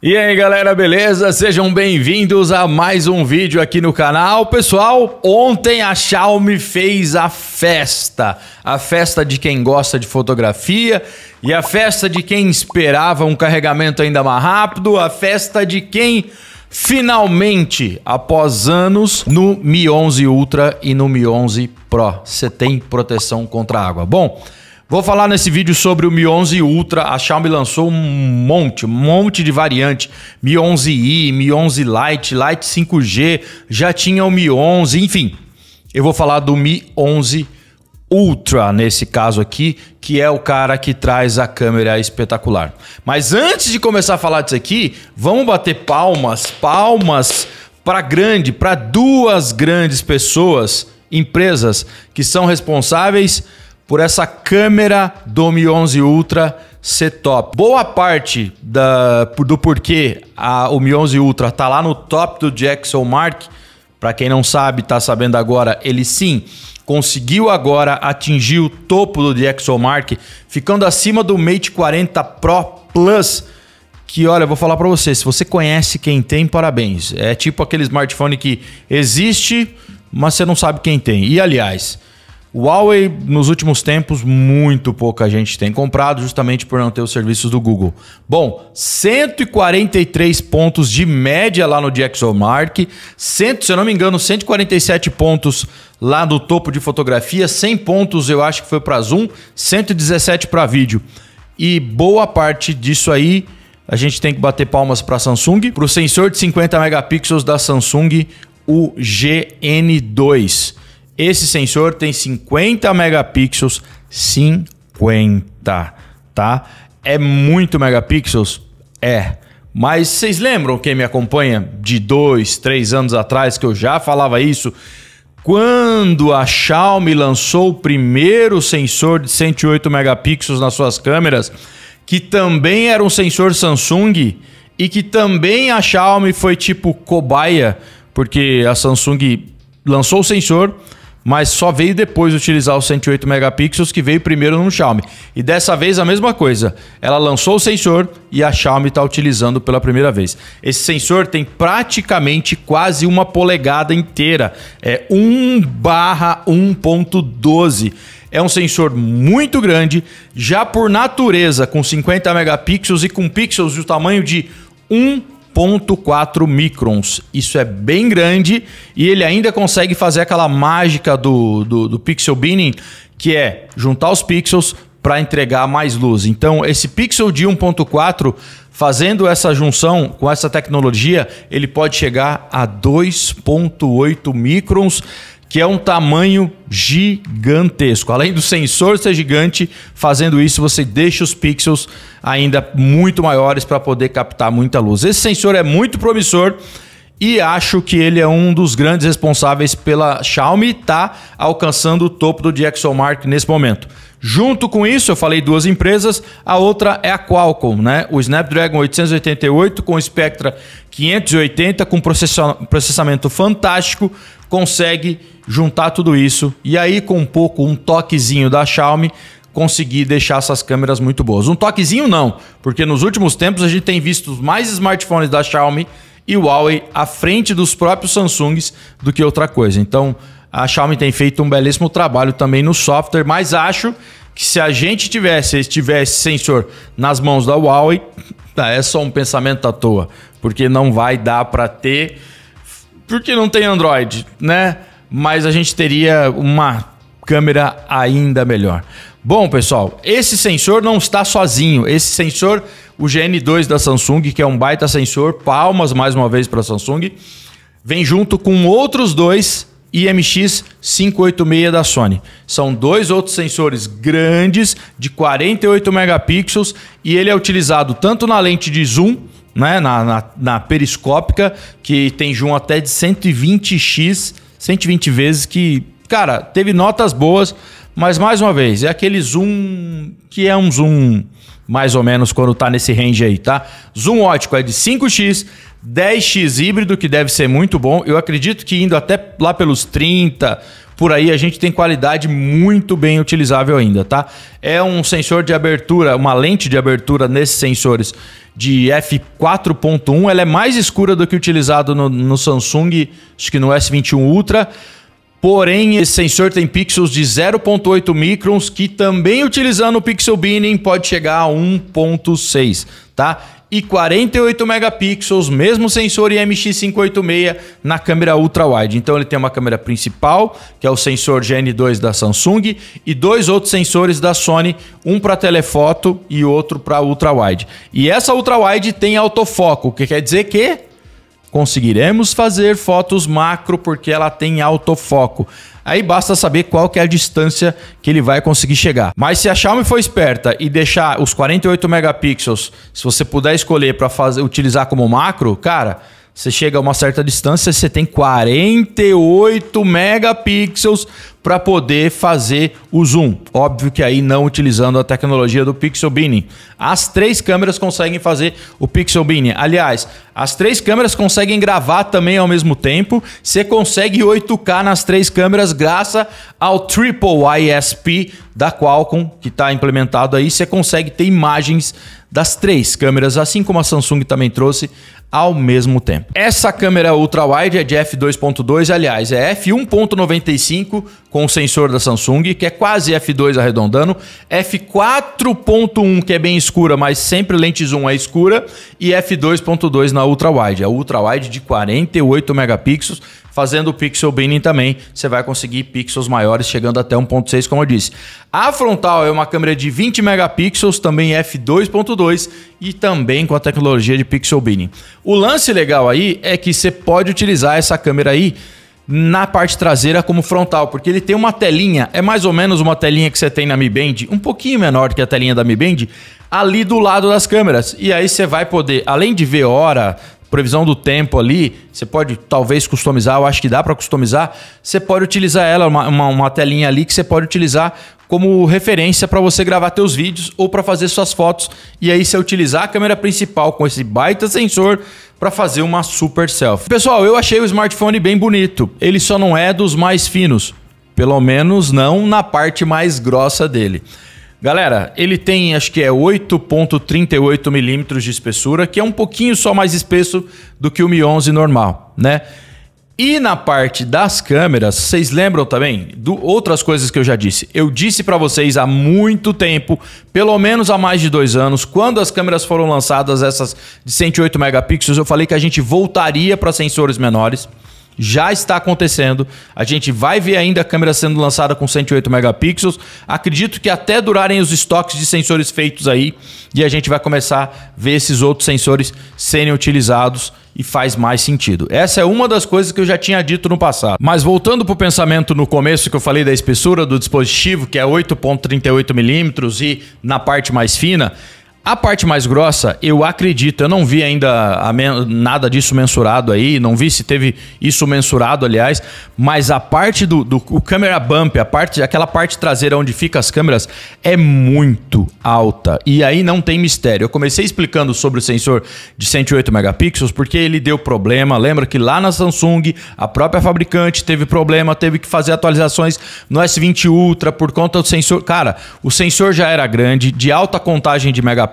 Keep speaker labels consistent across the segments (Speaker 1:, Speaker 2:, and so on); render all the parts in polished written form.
Speaker 1: E aí galera, beleza? Sejam bem-vindos a mais um vídeo aqui no canal. Pessoal, ontem a Xiaomi fez a festa de quem gosta de fotografia e a festa de quem esperava um carregamento ainda mais rápido, a festa de quem finalmente, após anos, no Mi 11 Ultra e no Mi 11 Pro, você tem proteção contra água. Bom, vou falar nesse vídeo sobre o Mi 11 Ultra. A Xiaomi lançou um monte de variante. Mi 11i, Mi 11 Lite, Lite 5G, já tinha o Mi 11, enfim. Eu vou falar do Mi 11 Ultra nesse caso aqui, que é o cara que traz a câmera espetacular. Mas antes de começar a falar disso aqui, vamos bater palmas para duas grandes pessoas, empresas que são responsáveis por essa câmera do Mi 11 Ultra ser top. Boa parte do porquê o Mi 11 Ultra tá lá no top do DxOMark, para quem não sabe, tá sabendo agora, ele sim conseguiu agora atingir o topo do DxOMark, ficando acima do Mate 40 Pro Plus, que olha, eu vou falar para você, se você conhece quem tem, parabéns. É tipo aquele smartphone que existe, mas você não sabe quem tem. E aliás, o Huawei, nos últimos tempos, muito pouca gente tem comprado, justamente por não ter os serviços do Google. Bom, 143 pontos de média lá no DxOMark, se eu não me engano, 147 pontos lá no topo de fotografia, 100 pontos eu acho que foi para zoom, 117 para vídeo. E boa parte disso aí, a gente tem que bater palmas para a Samsung, para o sensor de 50 megapixels da Samsung, o GN2. Esse sensor tem 50 megapixels, 50, tá? É muito megapixels? É. Mas vocês lembram, quem me acompanha, de 2, 3 anos atrás, que eu já falava isso? Quando a Xiaomi lançou o primeiro sensor de 108 megapixels nas suas câmeras, que também era um sensor Samsung e que também a Xiaomi foi tipo cobaia, porque a Samsung lançou o sensor, mas só veio depois utilizar os 108 megapixels, que veio primeiro no Xiaomi. E dessa vez a mesma coisa. Ela lançou o sensor e a Xiaomi está utilizando pela primeira vez. Esse sensor tem praticamente quase 1 polegada inteira. É 1/1.12. É um sensor muito grande, já por natureza, com 50 megapixels e com pixels do tamanho de 1.4 microns. Isso é bem grande e ele ainda consegue fazer aquela mágica do pixel binning, que é juntar os pixels para entregar mais luz. Então esse pixel de 1.4, fazendo essa junção com essa tecnologia, ele pode chegar a 2.8 microns, que é um tamanho gigantesco. Além do sensor ser gigante, fazendo isso você deixa os pixels ainda muito maiores para poder captar muita luz. Esse sensor é muito promissor e acho que ele é um dos grandes responsáveis pela Xiaomi estar alcançando o topo do DxOMark nesse momento. Junto com isso, eu falei duas empresas, a outra é a Qualcomm, né? O Snapdragon 888 com o Spectra 580 com processamento fantástico, consegue juntar tudo isso e aí com um toquezinho da Xiaomi conseguir deixar essas câmeras muito boas. Um toquezinho não, porque nos últimos tempos a gente tem visto mais smartphones da Xiaomi e o Huawei à frente dos próprios Samsungs do que outra coisa. Então a Xiaomi tem feito um belíssimo trabalho também no software, mas acho que se a gente tivesse sensor nas mãos da Huawei, é só um pensamento à toa, porque não vai dar para ter, porque não tem Android, né? Mas a gente teria uma câmera ainda melhor. Bom, pessoal, esse sensor não está sozinho. Esse sensor, o GN2 da Samsung, que é um baita sensor, palmas mais uma vez para a Samsung, vem junto com outros dois IMX586 da Sony. São dois outros sensores grandes de 48 megapixels e ele é utilizado tanto na lente de zoom, né, na periscópica, que tem zoom até de 120x, 120 vezes, que, cara, teve notas boas, mas mais uma vez, é aquele zoom que é um zoom mais ou menos quando tá nesse range aí, tá? Zoom ótico é de 5x, 10x híbrido, que deve ser muito bom. Eu acredito que indo até lá pelos 30, por aí a gente tem qualidade muito bem utilizável ainda, tá? É um sensor de abertura, uma lente de abertura nesses sensores de f4.1, ela é mais escura do que utilizado no Samsung, acho que no S21 Ultra. Porém, esse sensor tem pixels de 0.8 microns, que também utilizando o pixel binning pode chegar a 1.6, tá? E 48 megapixels, mesmo sensor IMX586 na câmera ultra-wide. Então ele tem uma câmera principal, que é o sensor GN2 da Samsung, e dois outros sensores da Sony, um para telefoto e outro para ultra-wide. E essa ultra-wide tem autofoco, o que quer dizer que conseguiremos fazer fotos macro porque ela tem autofoco. Aí basta saber qual que é a distância que ele vai conseguir chegar. Mas se a Xiaomi for esperta e deixar os 48 megapixels, se você puder escolher para utilizar como macro, cara, você chega a uma certa distância, você tem 48 megapixels para poder fazer o zoom. Óbvio que aí não utilizando a tecnologia do Pixel Binning. As três câmeras conseguem fazer o Pixel Binning. Aliás, as três câmeras conseguem gravar também ao mesmo tempo. Você consegue 8K nas três câmeras graças ao Triple ISP da Qualcomm, que está implementado aí. Você consegue ter imagens das três câmeras, assim como a Samsung também trouxe, ao mesmo tempo. Essa câmera ultra-wide é de f2.2, aliás, é f1.95 com o sensor da Samsung, que é quase f2 arredondando, f4.1, que é bem escura, mas sempre lente zoom é escura, e f2.2 na ultra-wide. A ultra-wide de 48 megapixels, fazendo o Pixel Binning também, você vai conseguir pixels maiores, chegando até 1.6, como eu disse. A frontal é uma câmera de 20 megapixels, também f2.2 e também com a tecnologia de Pixel Binning. O lance legal aí é que você pode utilizar essa câmera aí na parte traseira como frontal, porque ele tem uma telinha, é mais ou menos uma telinha que você tem na Mi Band, um pouquinho menor que a telinha da Mi Band, ali do lado das câmeras. E aí você vai poder, além de ver hora, previsão do tempo ali, você pode talvez customizar, eu acho que dá para customizar, você pode utilizar ela, uma telinha ali que você pode utilizar como referência para você gravar teus vídeos ou para fazer suas fotos. E aí você utilizar a câmera principal com esse baita sensor para fazer uma super selfie. Pessoal, eu achei o smartphone bem bonito, ele só não é dos mais finos, pelo menos não na parte mais grossa dele. Galera, ele tem, acho que é 8.38 milímetros de espessura, que é um pouquinho só mais espesso do que o Mi 11 normal, né? E na parte das câmeras, vocês lembram também de outras coisas que eu já disse? Eu disse para vocês há muito tempo, pelo menos há mais de 2 anos, quando as câmeras foram lançadas, essas de 108 megapixels, eu falei que a gente voltaria para sensores menores. Já está acontecendo, a gente vai ver ainda a câmera sendo lançada com 108 megapixels, acredito que até durarem os estoques de sensores feitos aí, e a gente vai começar a ver esses outros sensores serem utilizados e faz mais sentido. Essa é uma das coisas que eu já tinha dito no passado. Mas voltando para o pensamento no começo que eu falei da espessura do dispositivo, que é 8.38 milímetros e na parte mais fina, a parte mais grossa, eu acredito, eu não vi ainda nada disso mensurado aí, não vi se teve isso mensurado, aliás, mas a parte do camera bump, aquela parte traseira onde fica as câmeras, é muito alta. E aí não tem mistério. Eu comecei explicando sobre o sensor de 108 megapixels porque ele deu problema. Lembra que lá na Samsung, a própria fabricante teve problema, teve que fazer atualizações no S20 Ultra por conta do sensor. Cara, o sensor já era grande, de alta contagem de megapixels,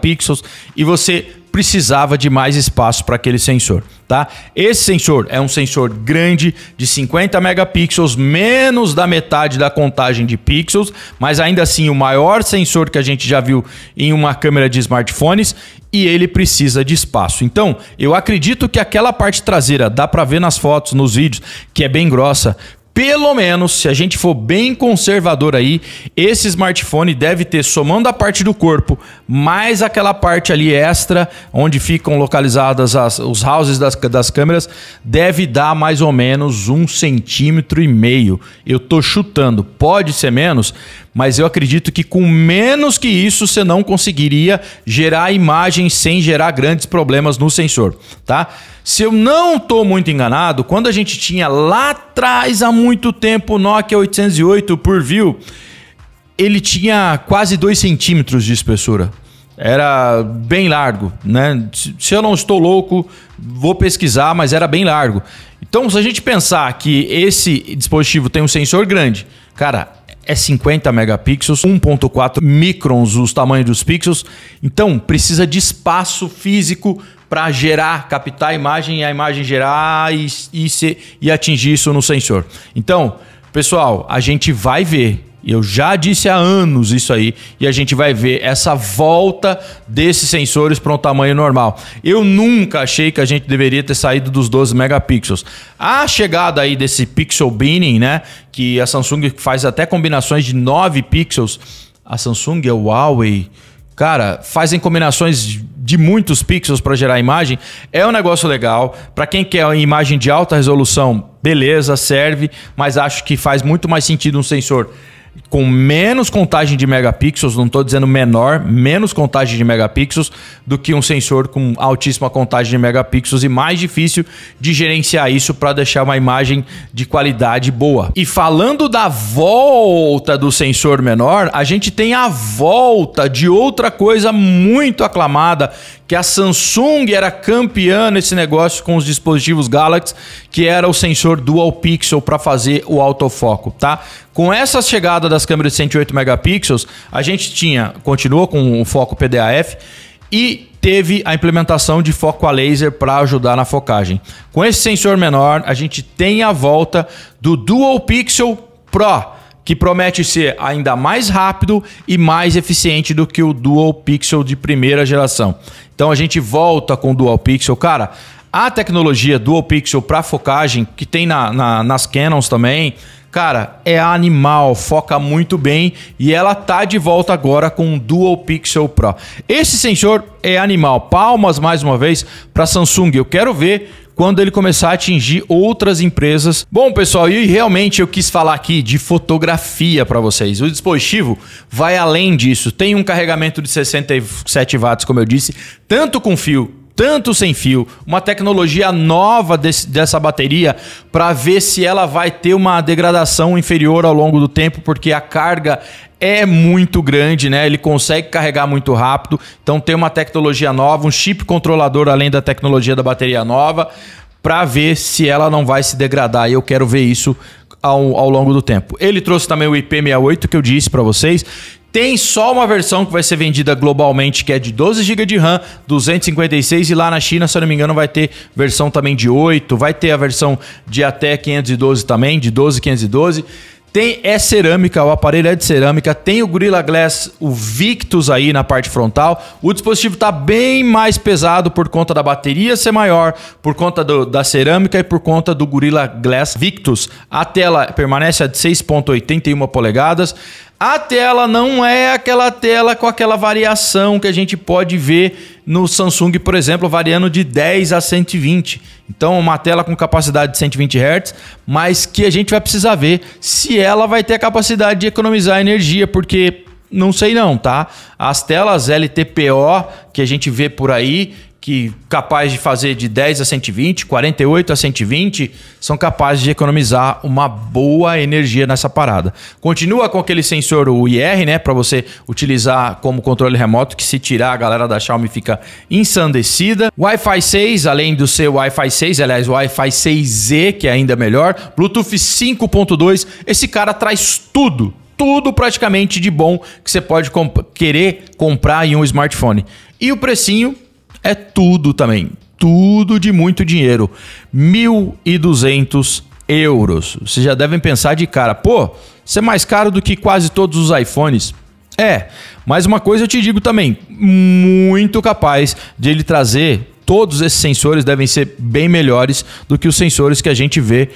Speaker 1: e você precisava de mais espaço para aquele sensor, tá? Esse sensor é um sensor grande de 50 megapixels, menos da metade da contagem de pixels, mas ainda assim o maior sensor que a gente já viu em uma câmera de smartphones, e ele precisa de espaço. Então, eu acredito que aquela parte traseira, dá para ver nas fotos, nos vídeos, que é bem grossa. Pelo menos, se a gente for bem conservador aí, esse smartphone deve ter, somando a parte do corpo, mais aquela parte ali extra, onde ficam localizadas os houses das câmeras, deve dar mais ou menos 1,5 cm. Eu tô chutando, pode ser menos, mas eu acredito que com menos que isso você não conseguiria gerar imagens sem gerar grandes problemas no sensor, tá? Se eu não estou muito enganado, quando a gente tinha lá atrás, há muito tempo, o Nokia 808 por view, ele tinha quase 2 centímetros de espessura. Era bem largo, né? Se eu não estou louco, vou pesquisar, mas era bem largo. Então, se a gente pensar que esse dispositivo tem um sensor grande, cara, é 50 megapixels, 1.4 microns os tamanhos dos pixels, então precisa de espaço físico para gerar, captar a imagem e a imagem gerar e atingir isso no sensor. Então, pessoal, a gente vai ver. Eu já disse há anos isso aí e a gente vai ver essa volta desses sensores para um tamanho normal. Eu nunca achei que a gente deveria ter saído dos 12 megapixels. A chegada aí desse pixel binning, né, que a Samsung faz até combinações de 9 pixels. A Samsung e a Huawei, cara, fazem combinações de muitos pixels para gerar imagem. É um negócio legal. Para quem quer uma imagem de alta resolução, beleza, serve, mas acho que faz muito mais sentido um sensor com menos contagem de megapixels, não estou dizendo menor, menos contagem de megapixels do que um sensor com altíssima contagem de megapixels e mais difícil de gerenciar isso para deixar uma imagem de qualidade boa. E falando da volta do sensor menor, a gente tem a volta de outra coisa muito aclamada, que a Samsung era campeã nesse negócio com os dispositivos Galaxy, que era o sensor Dual Pixel para fazer o autofoco, tá? Com essa chegada das câmeras de 108 megapixels, a gente continuou com o foco PDAF e teve a implementação de foco a laser para ajudar na focagem. Com esse sensor menor, a gente tem a volta do Dual Pixel Pro, que promete ser ainda mais rápido e mais eficiente do que o Dual Pixel de primeira geração. Então a gente volta com o Dual Pixel. Cara, a tecnologia Dual Pixel para focagem, que tem nas Canons também, cara, é animal, foca muito bem e ela tá de volta agora com o Dual Pixel Pro. Esse sensor é animal. Palmas mais uma vez para Samsung. Eu quero ver quando ele começar a atingir outras empresas. Bom, pessoal, e realmente eu quis falar aqui de fotografia para vocês. O dispositivo vai além disso. Tem um carregamento de 67 watts, como eu disse, tanto com fio, tanto sem fio, uma tecnologia nova dessa bateria para ver se ela vai ter uma degradação inferior ao longo do tempo, porque a carga é muito grande, né? Ele consegue carregar muito rápido, então tem uma tecnologia nova, um chip controlador além da tecnologia da bateria nova, para ver se ela não vai se degradar. E eu quero ver isso ao longo do tempo. Ele trouxe também o IP68 que eu disse para vocês. Tem só uma versão que vai ser vendida globalmente, que é de 12 GB de RAM, 256, e lá na China, se eu não me engano, vai ter versão também de 8, vai ter a versão de até 512 também, de 12 512. É cerâmica, o aparelho é de cerâmica, tem o Gorilla Glass, o Victus aí na parte frontal. O dispositivo está bem mais pesado por conta da bateria ser maior, por conta da cerâmica e por conta do Gorilla Glass Victus. A tela permanece a de 6,81 polegadas. A tela não é aquela tela com aquela variação que a gente pode ver no Samsung, por exemplo, variando de 10 a 120. Então, uma tela com capacidade de 120 Hz, mas que a gente vai precisar ver se ela vai ter a capacidade de economizar energia, porque não sei não, tá? As telas LTPO que a gente vê por aí, que capaz de fazer de 10 a 120, 48 a 120, são capazes de economizar uma boa energia nessa parada. Continua com aquele sensor o IR, né, para você utilizar como controle remoto, que se tirar a galera da Xiaomi fica ensandecida. Wi-Fi 6, além do seu Wi-Fi 6, aliás, o Wi-Fi 6E, que é ainda melhor. Bluetooth 5.2, esse cara traz tudo praticamente de bom que você pode querer comprar em um smartphone. E o precinho é tudo também, tudo de muito dinheiro, 1.200 euros. Vocês já devem pensar de cara, pô, isso é mais caro do que quase todos os iPhones. É, mas uma coisa eu te digo também, muito capaz de ele trazer, todos esses sensores devem ser bem melhores do que os sensores que a gente vê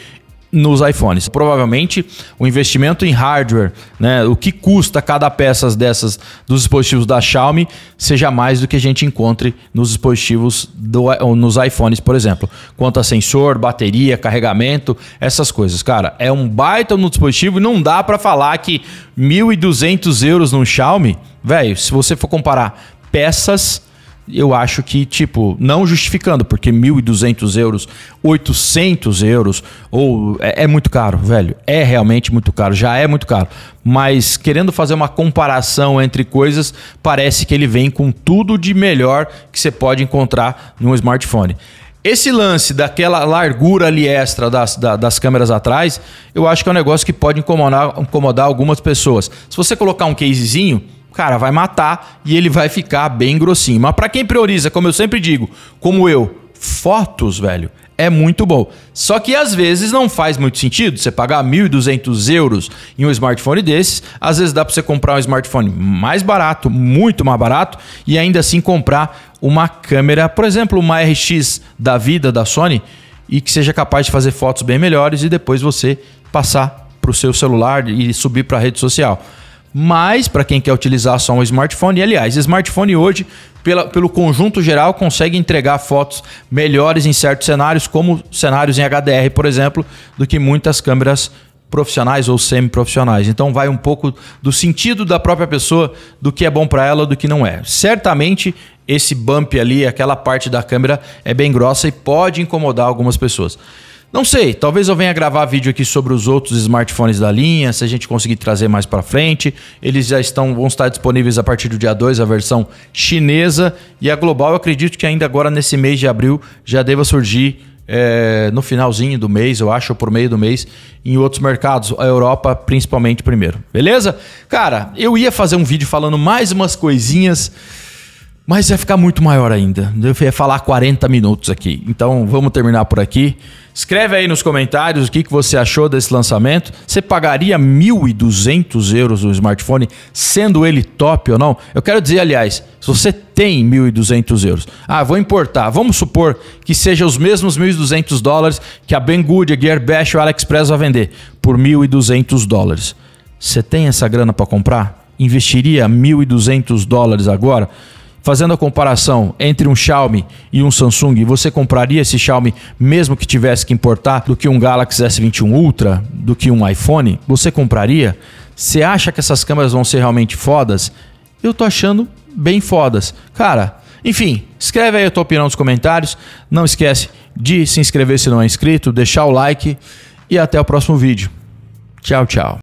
Speaker 1: nos iPhones. Provavelmente o investimento em hardware, né, o que custa cada peça dessas dos dispositivos da Xiaomi, seja mais do que a gente encontre nos dispositivos nos iPhones, por exemplo. Quanto a sensor, bateria, carregamento, essas coisas. Cara, é um baita no dispositivo e não dá para falar que 1.200 euros num Xiaomi, velho, se você for comparar peças, eu acho que, tipo, não justificando, porque 1.200 euros, 800 euros, ou é muito caro, velho. É realmente muito caro, já é muito caro. Mas querendo fazer uma comparação entre coisas, parece que ele vem com tudo de melhor que você pode encontrar num smartphone. Esse lance daquela largura ali extra das câmeras atrás, eu acho que é um negócio que pode incomodar algumas pessoas. Se você colocar um casezinho, cara, vai matar e ele vai ficar bem grossinho. Mas para quem prioriza, como eu sempre digo, como eu, fotos, velho, é muito bom. Só que às vezes não faz muito sentido você pagar 1.200 euros em um smartphone desses. Às vezes dá para você comprar um smartphone mais barato, muito mais barato, e ainda assim comprar uma câmera, por exemplo, uma RX da vida da Sony, e que seja capaz de fazer fotos bem melhores e depois você passar para o seu celular e subir para a rede social. Mas para quem quer utilizar só um smartphone, e aliás, smartphone hoje, pelo conjunto geral, consegue entregar fotos melhores em certos cenários, como cenários em HDR, por exemplo, do que muitas câmeras profissionais ou semi-profissionais. Então vai um pouco do sentido da própria pessoa, do que é bom para ela, do que não é. Certamente esse bump ali, aquela parte da câmera é bem grossa e pode incomodar algumas pessoas. Não sei, talvez eu venha gravar vídeo aqui sobre os outros smartphones da linha, se a gente conseguir trazer mais para frente. Eles já vão estar disponíveis a partir do dia 2, a versão chinesa. E a global, eu acredito que ainda agora nesse mês de abril já deva surgir no finalzinho do mês, eu acho, ou por meio do mês, em outros mercados, a Europa principalmente primeiro. Beleza? Cara, eu ia fazer um vídeo falando mais umas coisinhas, mas ia ficar muito maior ainda. Eu ia falar 40 minutos aqui. Então vamos terminar por aqui. Escreve aí nos comentários o que você achou desse lançamento. Você pagaria 1.200 euros no smartphone, sendo ele top ou não? Eu quero dizer, aliás, se você tem 1.200 euros, vou importar. Vamos supor que seja os mesmos 1.200 dólares que a Banggood, a Gearbest ou a AliExpress vai vender por 1.200 dólares. Você tem essa grana para comprar? Investiria 1.200 dólares agora? Fazendo a comparação entre um Xiaomi e um Samsung, você compraria esse Xiaomi mesmo que tivesse que importar do que um Galaxy S21 Ultra, do que um iPhone? Você compraria? Você acha que essas câmeras vão ser realmente fodas? Eu tô achando bem fodas. Cara, enfim, escreve aí a tua opinião nos comentários. Não esquece de se inscrever se não é inscrito, deixar o like e até o próximo vídeo. Tchau, tchau.